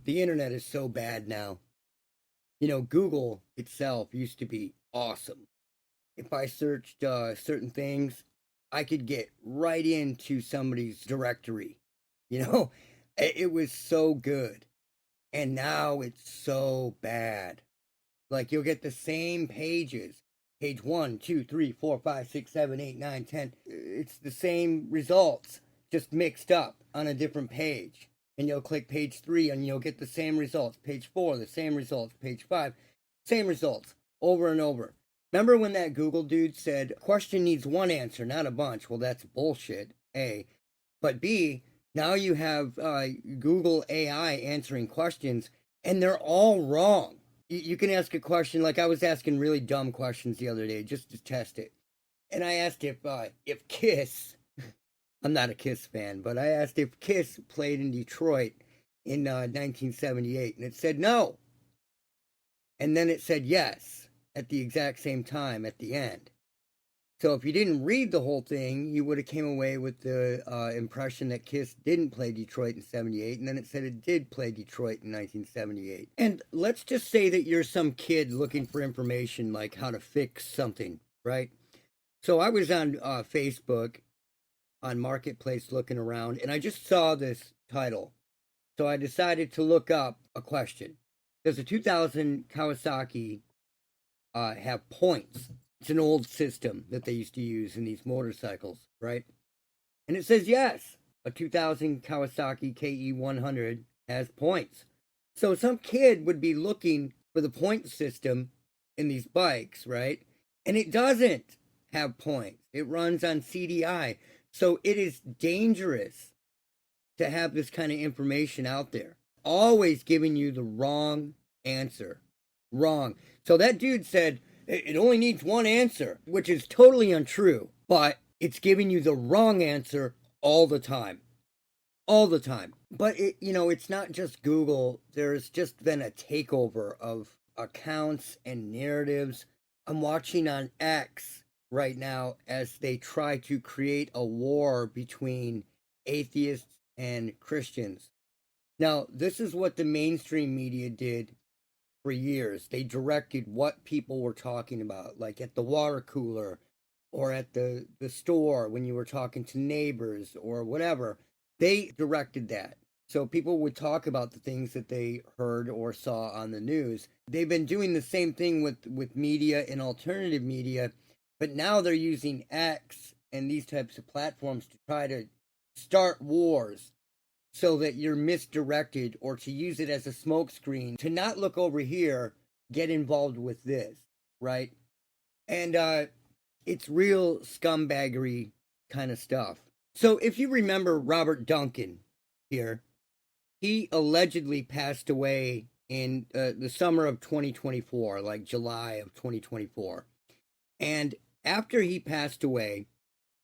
The internet is so bad now. Google itself used to be awesome. If I searched certain things, I could get right into somebody's directory. You know, it was so good. And now it's so bad. Like you'll get the same pages. Page 1, 2, 3, 4, 5, 6, 7, 8, 9, 10. It's the same results, just mixed up on a different page. And you'll click page 3 and you'll get the same results. Page 4, the same results. Page 5, same results over and over. Remember when that Google dude said, question needs one answer, not a bunch? Well, that's bullshit, A. But B, now you have Google AI answering questions, and they're all wrong. You can ask a question, like I was asking really dumb questions the other day just to test it. And I asked if Kiss, I'm not a Kiss fan, but I asked if Kiss played in Detroit in 1978, and it said no. And then it said yes at the exact same time at the end. So if you didn't read the whole thing, you would have came away with the impression that Kiss didn't play Detroit in 78, and then it said it did play Detroit in 1978. And let's just say that you're some kid looking for information like how to fix something, right? So I was on Facebook, on Marketplace looking around, and I just saw this title. So I decided to look up a question. Does a 2000 Kawasaki have points? It's an old system that they used to use in these motorcycles, right? And it says yes, a 2000 Kawasaki KE100 has points. So some kid would be looking for the point system in these bikes, right? And it doesn't have points. It runs on CDI. So it is dangerous to have this kind of information out there. Always giving you the wrong answer. Wrong. So that dude said, it only needs one answer, which is totally untrue, but it's giving you the wrong answer all the time. All the time. But it's not just Google. There's just been a takeover of accounts and narratives. I'm watching on X right now as they try to create a war between atheists and Christians. Now, this is what the mainstream media did for years. They directed what people were talking about, like at the water cooler or at the store when you were talking to neighbors or whatever. They directed that. So people would talk about the things that they heard or saw on the news. They've been doing the same thing with media and alternative media, but now they're using X and these types of platforms to try to start wars so that you're misdirected, or to use it as a smokescreen to not look over here, get involved with this, right? And it's real scumbaggery kind of stuff. So if you remember Robert Duncan here, he allegedly passed away in the summer of 2024, like July of 2024. And after he passed away,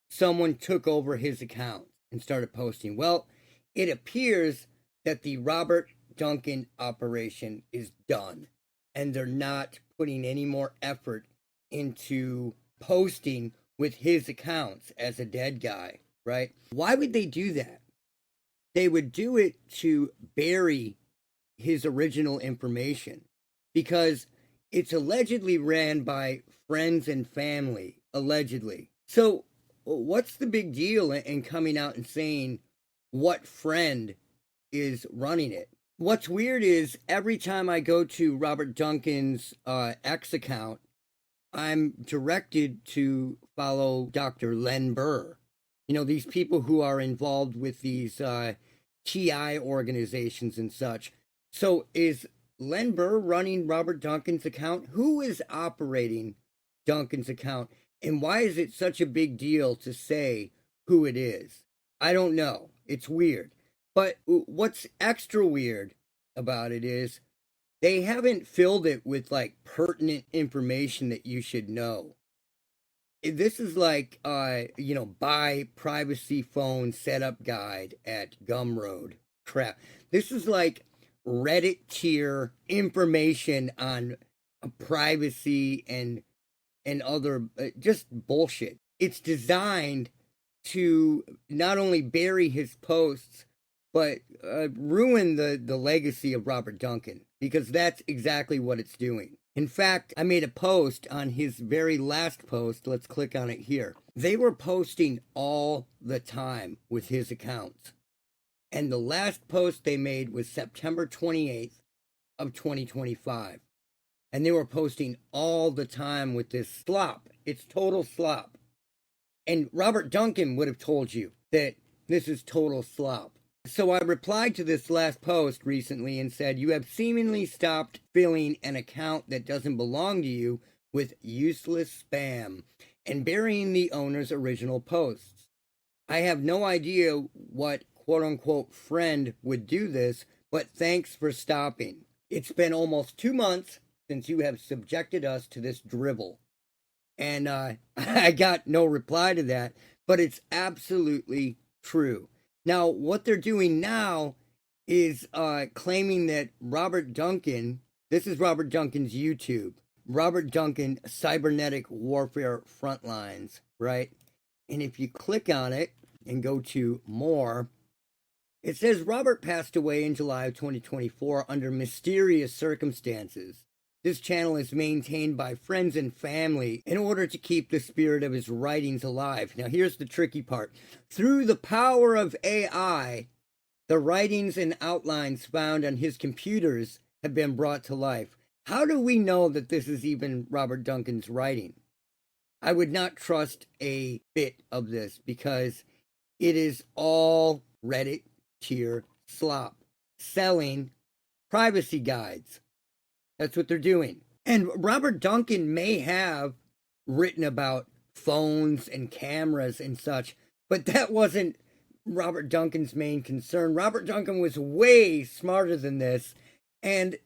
someone took over his account and started posting. Well, it appears that the Robert Duncan operation is done, and they're not putting any more effort into posting with his accounts as a dead guy, right? Why would they do that? They would do it to bury his original information because it's allegedly ran by friends and family, allegedly. So what's the big deal in coming out and saying what friend is running it? What's weird is every time I go to Robert Duncan's X account, I'm directed to follow Dr. Len Burr. These people who are involved with these TI organizations and such. So is Len Burr running Robert Duncan's account? Who is operating Duncan's account? And why is it such a big deal to say who it is? I don't know. It's weird. But what's extra weird about it is they haven't filled it with like pertinent information that you should know. This is like, buy privacy phone setup guide at Gumroad. Crap. This is like Reddit tier information on privacy and other just bullshit. It's designed to not only bury his posts, but ruin the legacy of Robert Duncan, because that's exactly what it's doing. In fact, I made a post on his very last post. Let's click on it here. They were posting all the time with his accounts. And the last post they made was September 28th of 2025. And they were posting all the time with this slop. It's total slop. And Robert Duncan would have told you that this is total slop. So I replied to this last post recently and said, you have seemingly stopped filling an account that doesn't belong to you with useless spam and burying the owner's original posts. I have no idea what quote-unquote friend would do this, but thanks for stopping. It's been almost 2 months since you have subjected us to this drivel. And I got no reply to that, but it's absolutely true. Now, what they're doing now is claiming that Robert Duncan, this is Robert Duncan's YouTube, Robert Duncan Cybernetic Warfare Frontlines, right? And if you click on it and go to more, it says Robert passed away in July of 2024 under mysterious circumstances. This channel is maintained by friends and family in order to keep the spirit of his writings alive. Now, here's the tricky part. Through the power of AI, the writings and outlines found on his computers have been brought to life. How do we know that this is even Robert Duncan's writing? I would not trust a bit of this because it is all Reddit tier slop selling privacy guides. That's what they're doing. And Robert Duncan may have written about phones and cameras and such, but that wasn't Robert Duncan's main concern. Robert Duncan was way smarter than this. And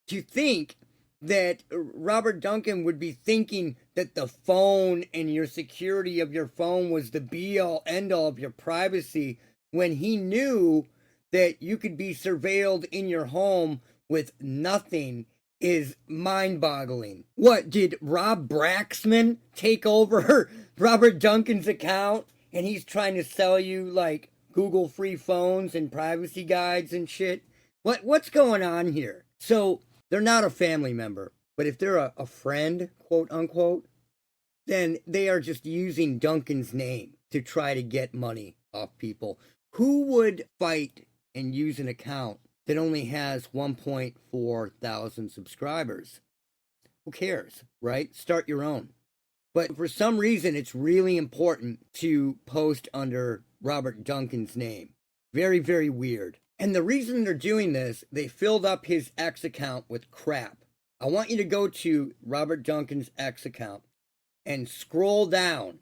to think that Robert Duncan would be thinking that the phone and your security of your phone was the be-all, end-all of your privacy when he knew that you could be surveilled in your home with nothing is mind-boggling. What, did Rob Braxman take over Robert Duncan's account and he's trying to sell you like Google free phones and privacy guides and shit? What's going on here? So they're not a family member, but if they're a friend, quote unquote, then they are just using Duncan's name to try to get money off people. Who would fight and use an account that only has 1.4 thousand subscribers? Who cares, right? Start your own. But for some reason, it's really important to post under Robert Duncan's name. Very, very weird. And the reason they're doing this, they filled up his X account with crap. I want you to go to Robert Duncan's X account and scroll down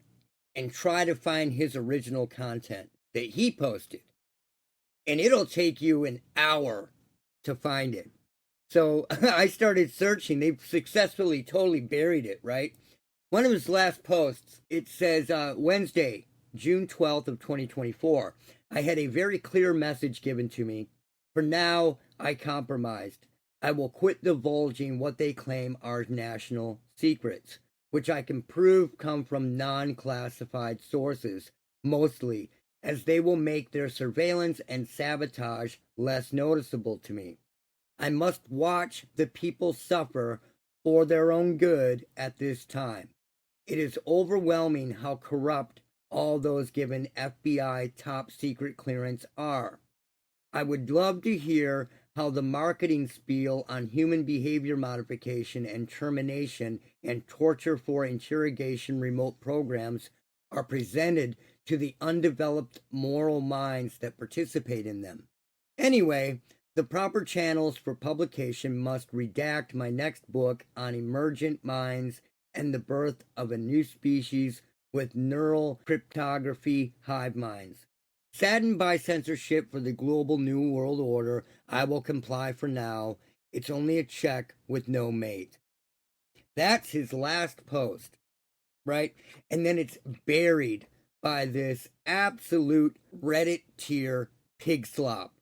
and try to find his original content that he posted. And it'll take you an hour to find it. So I started searching. They've successfully totally buried it, right? One of his last posts, it says, Wednesday, June 12th of 2024. I had a very clear message given to me. For now, I compromised. I will quit divulging what they claim are national secrets, which I can prove come from non-classified sources, mostly, as they will make their surveillance and sabotage less noticeable to me. I must watch the people suffer for their own good at this time. It is overwhelming how corrupt all those given FBI top secret clearance are. I would love to hear how the marketing spiel on human behavior modification and termination and torture for interrogation remote programs are presented to the undeveloped moral minds that participate in them. Anyway, the proper channels for publication must redact my next book on emergent minds and the birth of a new species with neural cryptography hive minds. Saddened by censorship for the global new world order, I will comply for now. It's only a check with no mate. That's his last post, right? And then it's buried by this absolute Reddit tier pig slop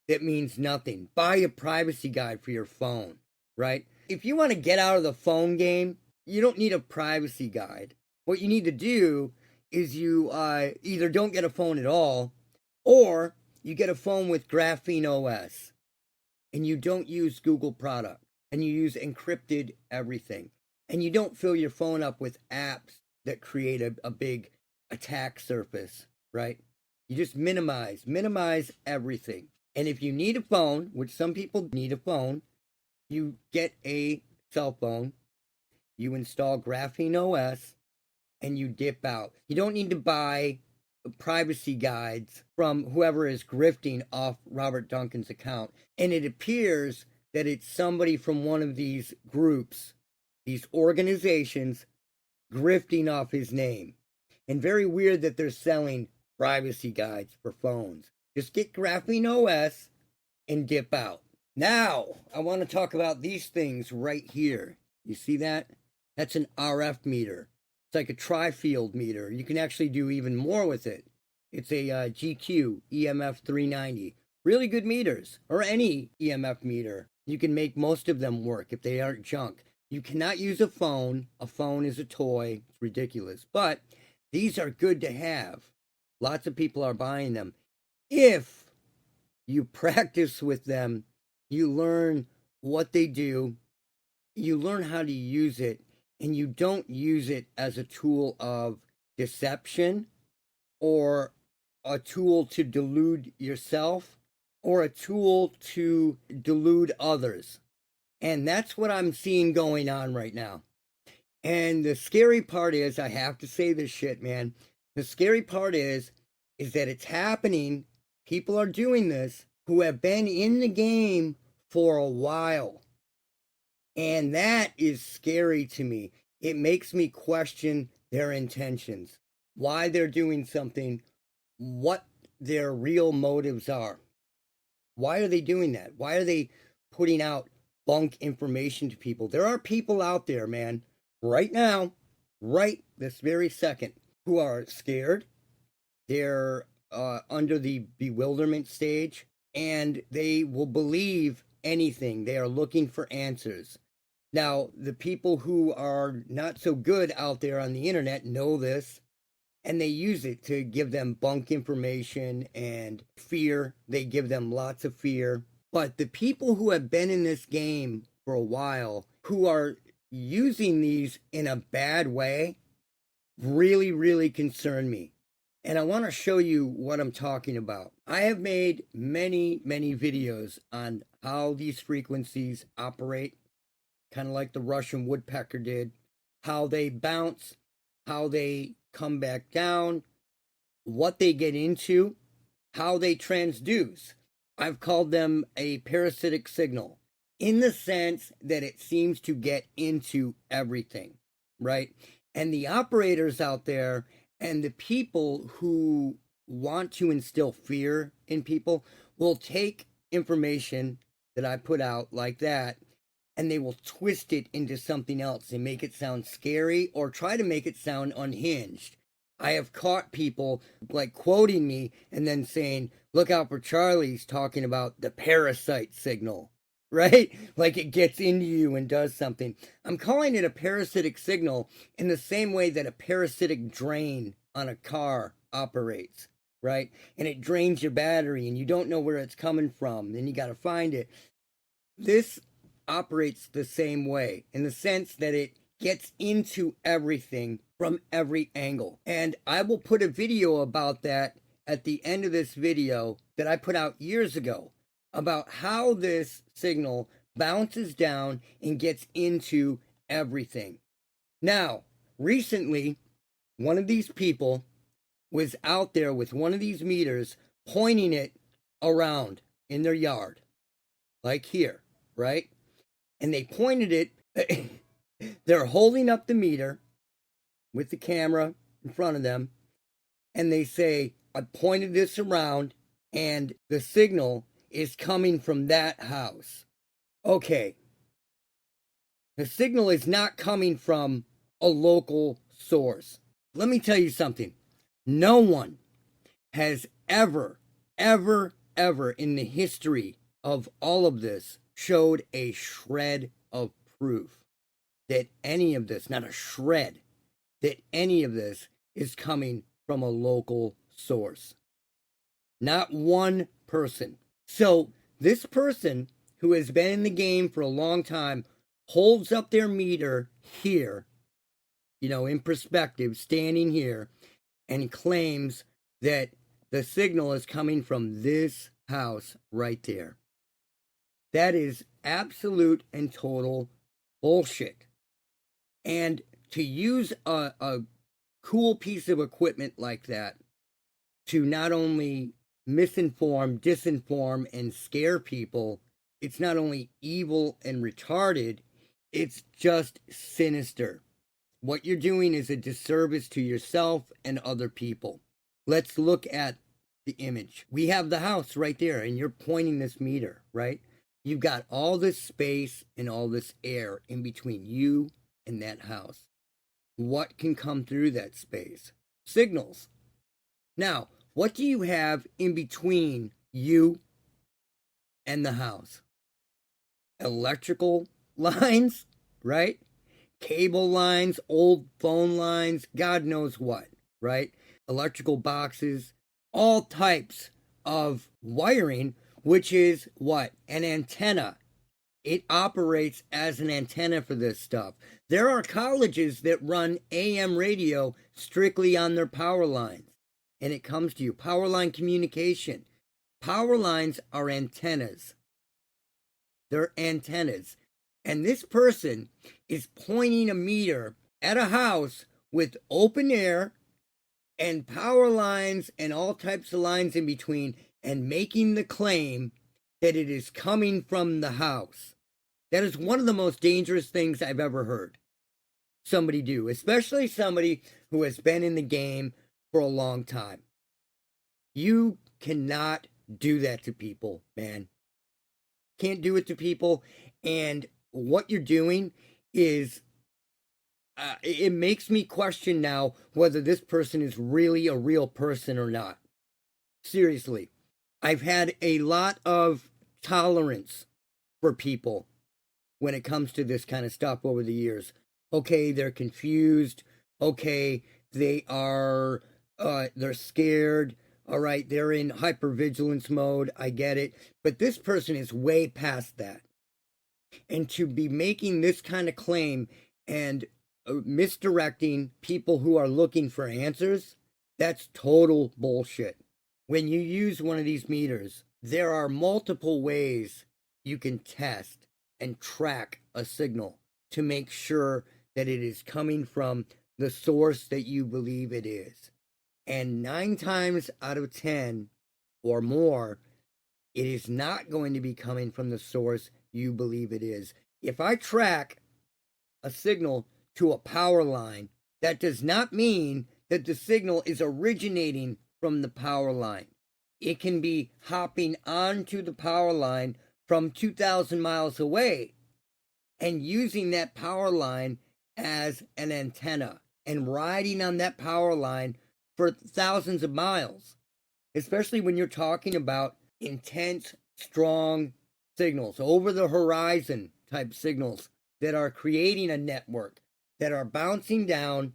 that means nothing. Buy a privacy guide for your phone, right? If you want to get out of the phone game, you don't need a privacy guide. What you need to do is you either don't get a phone at all, or you get a phone with Graphene OS and you don't use Google product and you use encrypted everything and you don't fill your phone up with apps that create a big attack surface, right? You just minimize everything. And if you need a phone, which some people need a phone, you get a cell phone, you install Graphene OS, and you dip out. You don't need to buy privacy guides from whoever is grifting off Robert Duncan's account. And it appears that it's somebody from one of these groups, these organizations, grifting off his name. And very weird that they're selling privacy guides for phones. Just get Graphene OS and dip out. Now, I want to talk about these things right here. You see that? That's an RF meter. It's like a tri-field meter. You can actually do even more with it. It's a GQ EMF 390. Really good meters, or any EMF meter. You can make most of them work if they aren't junk. You cannot use a phone. A phone is a toy. It's ridiculous. But these are good to have. Lots of people are buying them. If you practice with them, you learn what they do, you learn how to use it, and you don't use it as a tool of deception or a tool to delude yourself or a tool to delude others. And that's what I'm seeing going on right now. And the scary part is, I have to say this shit, man. The scary part is that it's happening. People are doing this who have been in the game for a while. And that is scary to me. It makes me question their intentions, why they're doing something, what their real motives are. Why are they doing that? Why are they putting out bunk information to people? There are people out there, man, right now, right this very second, who are scared. They're under the bewilderment stage, and they will believe anything. They are looking for answers. Now, the people who are not so good out there on the internet know this, and they use it to give them bunk information and fear. They give them lots of fear. But the people who have been in this game for a while, who are using these in a bad way, really, really concern me. And I want to show you what I'm talking about. I have made many, many videos on how these frequencies operate, kind of like the Russian woodpecker did, how they bounce, how they come back down, what they get into, how they transduce. I've called them a parasitic signal in the sense that it seems to get into everything, right? And the operators out there and the people who want to instill fear in people will take information that I put out like that, and they will twist it into something else and make it sound scary or try to make it sound unhinged. I have caught people like quoting me and then saying, look out for Charlie's talking about the parasite signal, right? Like it gets into you and does something. I'm calling it a parasitic signal in the same way that a parasitic drain on a car operates, right? And it drains your battery and you don't know where it's coming from. Then you got to find it. This operates the same way in the sense that it gets into everything from every angle. And I will put a video about that at the end of this video that I put out years ago about how this signal bounces down and gets into everything. Now, recently, one of these people was out there with one of these meters pointing it around in their yard, like here, right? And they pointed it, they're holding up the meter with the camera in front of them, and they say, I pointed this around, and the signal is coming from that house. Okay. The signal is not coming from a local source. Let me tell you something. No one has ever in the history of all of this showed a shred of proof that any of this, not a shred, that any of this is coming from a local source. Not one person. So this person who has been in the game for a long time holds up their meter here, in perspective, standing here, and claims that the signal is coming from this house right there. That is absolute and total bullshit. And to use a cool piece of equipment like that to not only misinform, disinform, and scare people, it's not only evil and retarded, it's just sinister. What you're doing is a disservice to yourself and other people. Let's look at the image. We have the house right there, and you're pointing this meter, right? You've got all this space and all this air in between you and that house. What can come through that space? Signals. Now, what do you have in between you and the house? Electrical lines, right? Cable lines, old phone lines, God knows what, right? Electrical boxes, all types of wiring, which is what? An antenna. It operates as an antenna for this stuff. There are colleges that run AM radio strictly on their power lines. And it comes to you. Power line communication. Power lines are antennas. They're antennas. And this person is pointing a meter at a house with open air and power lines and all types of lines in between and making the claim that it is coming from the house. That is one of the most dangerous things I've ever heard somebody do, especially somebody who has been in the game for a long time. You cannot do that to people, man. Can't do it to people. And what you're doing is, it makes me question now whether this person is really a real person or not. Seriously. I've had a lot of tolerance for people when it comes to this kind of stuff over the years. Okay, they're confused. Okay, they're scared. All right, they're in hypervigilance mode. I get it. But this person is way past that. And to be making this kind of claim and misdirecting people who are looking for answers, that's total bullshit. When you use one of these meters, there are multiple ways you can test and track a signal to make sure that it is coming from the source that you believe it is. And 9 times out of 10 or more, it is not going to be coming from the source you believe it is. If I track a signal to a power line, that does not mean that the signal is originating from the power line. It can be hopping onto the power line from 2,000 miles away and using that power line as an antenna and riding on that power line for thousands of miles, especially when you're talking about intense, strong signals, over the horizon type signals that are creating a network, that are bouncing down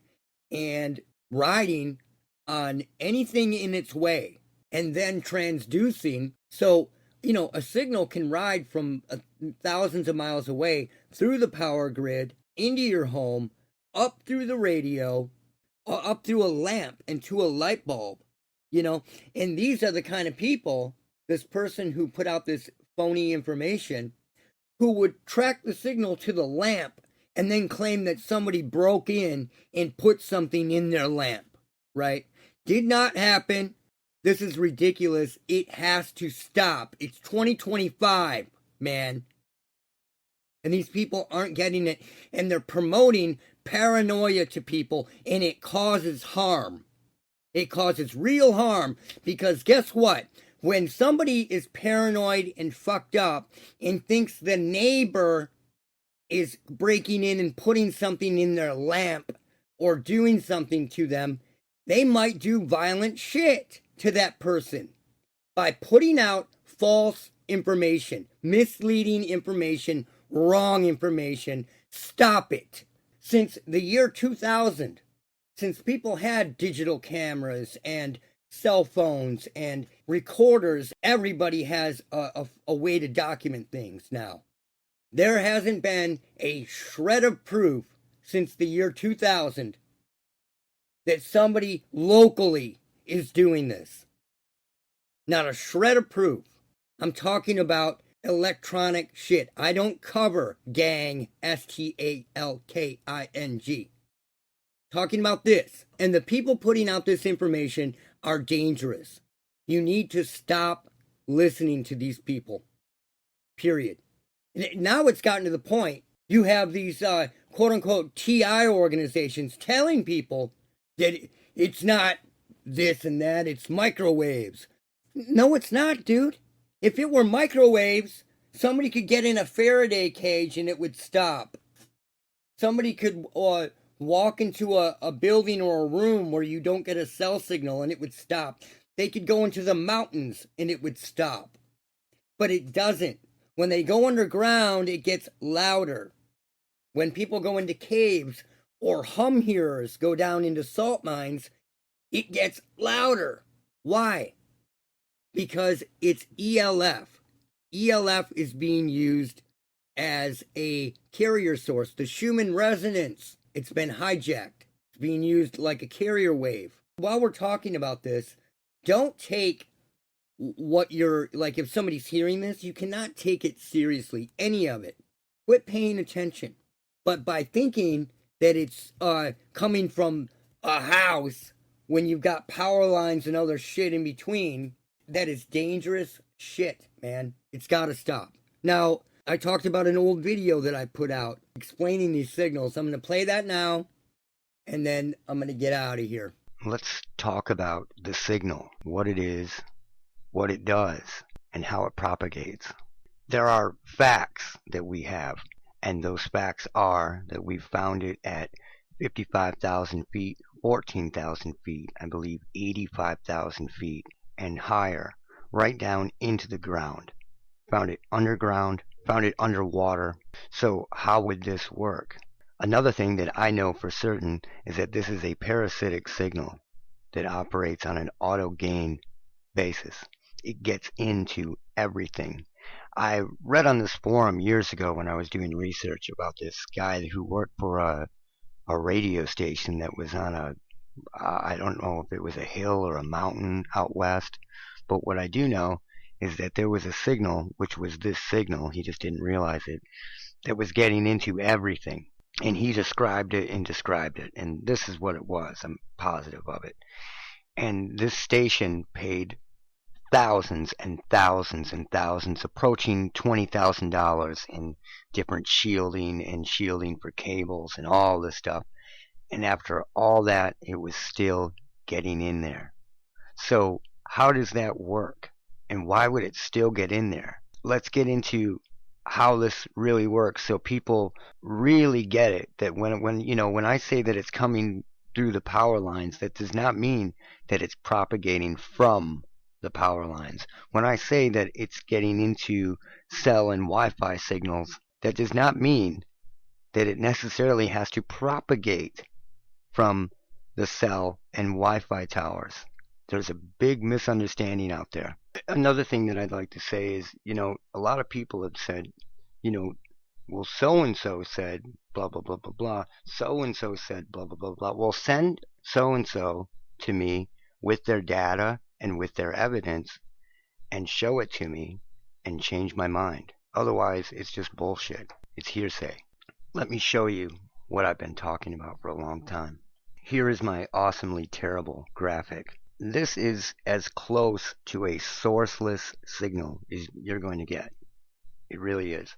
and riding on anything in its way and then transducing. So, a signal can ride from thousands of miles away through the power grid, into your home, up through the radio, up through a lamp and to a light bulb, and these are the kind of people, this person who put out this phony information, who would track the signal to the lamp and then claim that somebody broke in and put something in their lamp, right? Did not happen. This is ridiculous. It has to stop. It's 2025, man. And these people aren't getting it. And they're promoting paranoia to people. And it causes harm. It causes real harm. Because guess what? When somebody is paranoid and fucked up and thinks the neighbor is breaking in and putting something in their lamp or doing something to them, they might do violent shit to that person by putting out false information, misleading information, wrong information. Stop it. Since the year 2000, since people had digital cameras and cell phones and recorders. Everybody has a way to document things now. There hasn't been a shred of proof since the year 2000 that somebody locally is doing this. Not a shred of proof. I'm talking about electronic shit. I don't cover gang, STALKING. Talking about this. And the people putting out this information are dangerous. You need to stop listening to these people. Period. Now it's gotten to the point you have these quote unquote TI organizations telling people that it's not this and that, it's microwaves. No, it's not, dude. If it were microwaves, somebody could get in a Faraday cage and it would stop. Somebody could walk into a building or a room where you don't get a cell signal and it would stop. They could go into the mountains and it would stop. But it doesn't. When they go underground, it gets louder. When people go into caves or hum hearers go down into salt mines, it gets louder. Why? Because it's ELF. ELF is being used as a carrier source. The Schumann resonance, it's been hijacked. It's being used like a carrier wave. While we're talking about this, don't take what you're, like if somebody's hearing this, you cannot take it seriously, any of it. Quit paying attention. But by thinking that it's coming from a house when you've got power lines and other shit in between, that is dangerous shit, man. It's got to stop. Now, I talked about an old video that I put out explaining these signals. I'm going to play that now, and then I'm going to get out of here. Let's talk about the signal, what it is, what it does, and how it propagates. There are facts that we have, and those facts are that we've found it at 55,000 feet, 14,000 feet, I believe 85,000 feet, and higher, right down into the ground. Found it underground, found it underwater. So how would this work? Another thing that I know for certain is that this is a parasitic signal that operates on an auto gain basis. It gets into everything. I read on this forum years ago when I was doing research about this guy who worked for a radio station that was on I don't know if it was a hill or a mountain out west, but what I do know is that there was a signal, which was this signal, he just didn't realize it, that was getting into everything. And he described it, and this is what it was. I'm positive of it. And this station paid thousands and thousands and thousands, approaching $20,000 in different shielding for cables and all this stuff. And after all that, it was still getting in there. So how does that work? And why would it still get in there? Let's get into how this really works so people really get it, that when I say that it's coming through the power lines, that does not mean that it's propagating from the power lines. When I say that it's getting into cell and Wi-Fi signals, that does not mean that it necessarily has to propagate from the cell and Wi-Fi towers. There's a big misunderstanding out there. Another thing that I'd like to say is, a lot of people have said, well, so-and-so said blah, blah, blah, blah, blah. So-and-so said blah, blah, blah, blah. Well, send so-and-so to me with their data and with their evidence and show it to me and change my mind. Otherwise, it's just bullshit. It's hearsay. Let me show you what I've been talking about for a long time. Here is my awesomely terrible graphic. This is as close to a sourceless signal as you're going to get. It really is.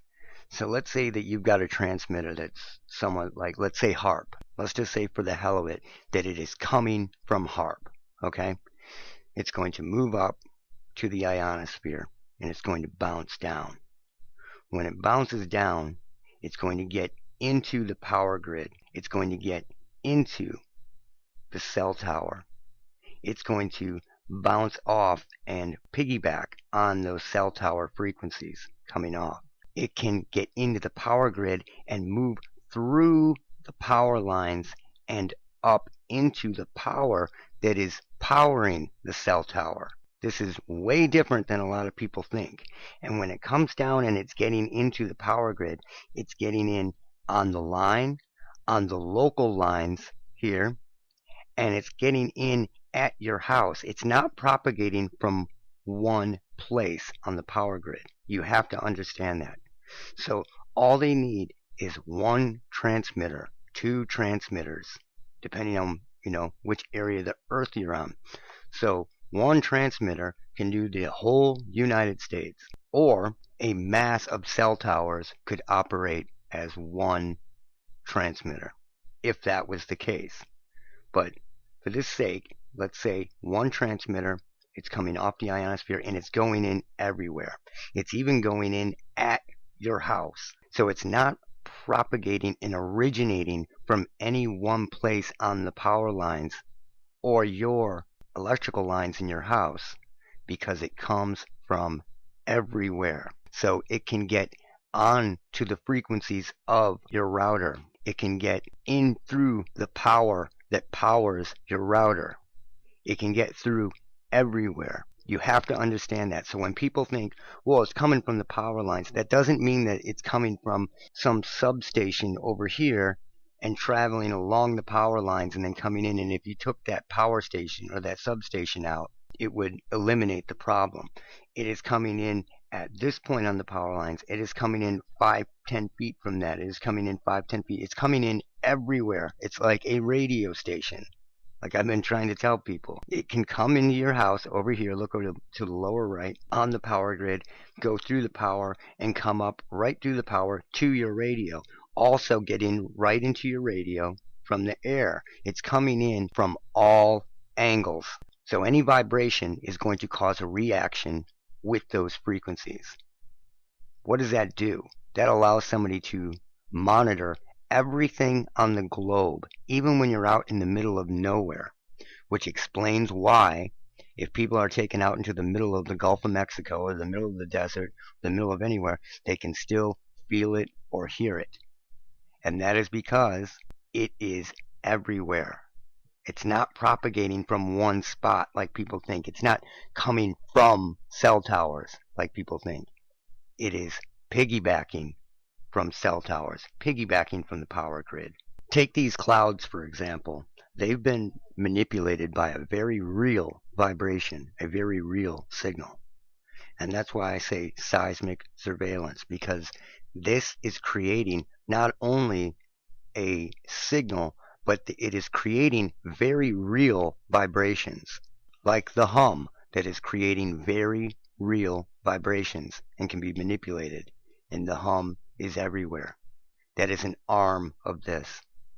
So let's say that you've got a transmitter that's somewhat like, let's say HARP. Let's just say for the hell of it that it is coming from HARP. Okay? It's going to move up to the ionosphere and it's going to bounce down. When it bounces down, it's going to get into the power grid. It's going to get into the cell tower. It's going to bounce off and piggyback on those cell tower frequencies coming off. It can get into the power grid and move through the power lines and up into the power that is powering the cell tower. This is way different than a lot of people think. And when it comes down and it's getting into the power grid, it's getting in on the line, on the local lines here, and it's getting in at your house. It's not propagating from one place on the power grid. You have to understand that. So all they need is one transmitter, two transmitters, depending on, which area of the earth you're on. So one transmitter can do the whole United States, or a mass of cell towers could operate as one transmitter, if that was the case. But for this sake, let's say one transmitter, it's coming off the ionosphere and it's going in everywhere. It's even going in at your house. So it's not propagating and originating from any one place on the power lines or your electrical lines in your house, because it comes from everywhere. So it can get on to the frequencies of your router. It can get in through the power that powers your router. It can get through everywhere. You have to understand that. So when people think, well, it's coming from the power lines, that doesn't mean that it's coming from some substation over here and traveling along the power lines and then coming in. And if you took that power station or that substation out, it would eliminate the problem. It is coming in at this point on the power lines. It is coming in 5-10 feet from that. It is coming in 5-10 feet. It's coming in everywhere. It's like a radio station. Like I've been trying to tell people, it can come into your house over here, look over to the lower right on the power grid, go through the power and come up right through the power to your radio. Also get in right into your radio from the air. It's coming in from all angles. So any vibration is going to cause a reaction with those frequencies. What does that do? That allows somebody to monitor everything on the globe, even when you're out in the middle of nowhere, which explains why if people are taken out into the middle of the Gulf of Mexico or the middle of the desert, the middle of anywhere, they can still feel it or hear it. And that is because it is everywhere. It's not propagating from one spot like people think. It's not coming from cell towers like people think. It is piggybacking from cell towers, piggybacking from the power grid. Take these clouds, for example. They've been manipulated by a very real vibration, a very real signal. And that's why I say seismic surveillance, because this is creating not only a signal, but it is creating very real vibrations, like the hum that is creating very real vibrations and can be manipulated. And the hum is everywhere. That is an arm of this,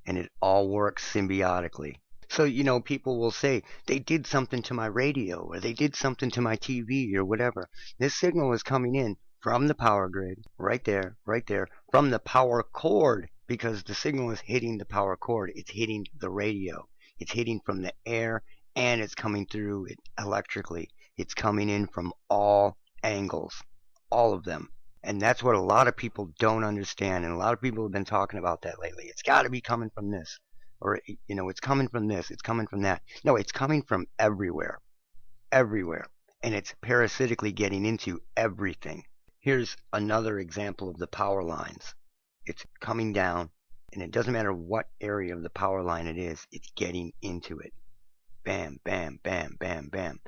and it all works symbiotically. So, people will say, they did something to my radio, or they did something to my TV, or whatever. This signal is coming in from the power grid, right there, from the power cord, because the signal is hitting the power cord. It's hitting the radio. It's hitting from the air, and it's coming through it electrically. It's coming in from all angles, all of them. And that's what a lot of people don't understand. And a lot of people have been talking about that lately. It's got to be coming from this. Or, it's coming from this. It's coming from that. No, it's coming from everywhere. Everywhere. And it's parasitically getting into everything. Here's another example of the power lines. It's coming down. And it doesn't matter what area of the power line it is. It's getting into it. Bam, bam, bam, bam, bam.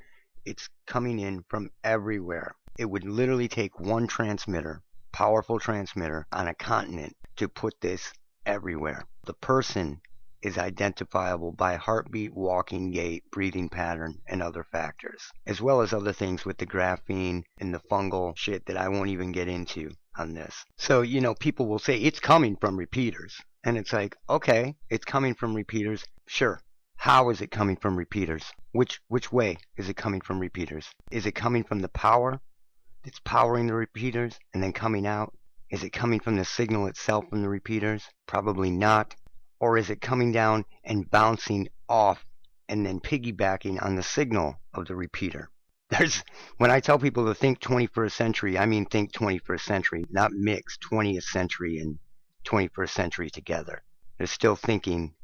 It's coming in from everywhere. It would literally take one transmitter, powerful transmitter, on a continent to put this everywhere. The person is identifiable by heartbeat, walking gait, breathing pattern, and other factors, as well as other things with the graphene and the fungal shit that I won't even get into on this. So, people will say it's coming from repeaters. And it's like, okay, it's coming from repeaters. Sure. How is it coming from repeaters? Which way is it coming from repeaters? Is it coming from the power? It's powering the repeaters and then coming out? Is it coming from the signal itself from the repeaters? Probably not. Or is it coming down and bouncing off and then piggybacking on the signal of the repeater? When I tell people to think 21st century, I mean think 21st century, not mix 20th century and 21st century together. They're still thinking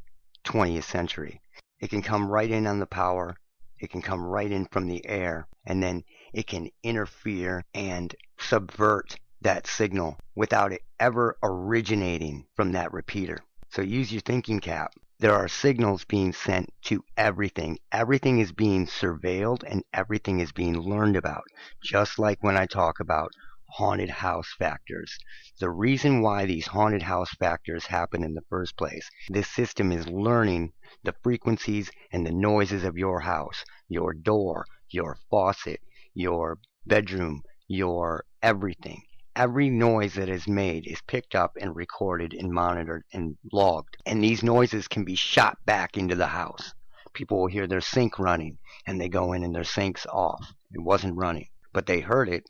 20th century. It can come right in on the power. It can come right in from the air, and then it can interfere and subvert that signal without it ever originating from that repeater. So use your thinking cap. There are signals being sent to everything. Everything is being surveilled and everything is being learned about. Just like when I talk about haunted house factors. The reason why these haunted house factors happen in the first place, this system is learning the frequencies and the noises of your house, your door, your faucet, your bedroom, your everything. Every noise that is made is picked up and recorded and monitored and logged. And these noises can be shot back into the house. People will hear their sink running and they go in and their sink's off. It wasn't running, but they heard it.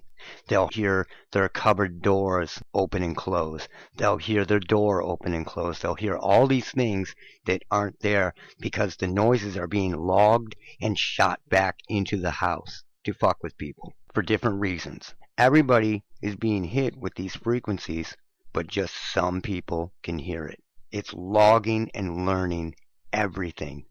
They'll hear their cupboard doors open and close. They'll hear their door open and close. They'll hear all these things that aren't there because the noises are being logged and shot back into the house to fuck with people for different reasons. Everybody is being hit with these frequencies, but just some people can hear it. It's logging and learning everything.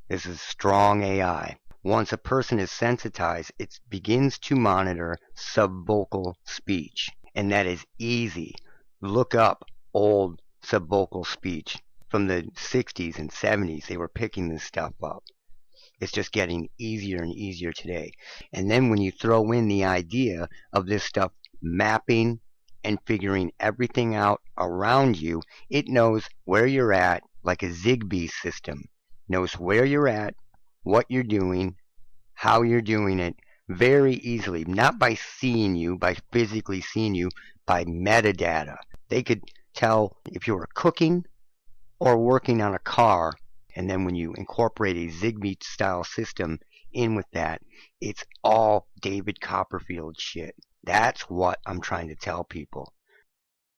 This is strong AI. Once a person is sensitized, it begins to monitor subvocal speech, and that is easy. Look up old subvocal speech from the 60s and 70s. They were picking this stuff up. It's just getting easier and easier today. And then when you throw in the idea of this stuff mapping and figuring everything out around you, it knows where you're at, like a Zigbee system. Knows where you're at, what you're doing, how you're doing it, very easily. Not by seeing you, by physically seeing you, by metadata. They could tell if you were cooking or working on a car. And then when you incorporate a Zigbee style system in with that, it's all David Copperfield shit. That's what I'm trying to tell people.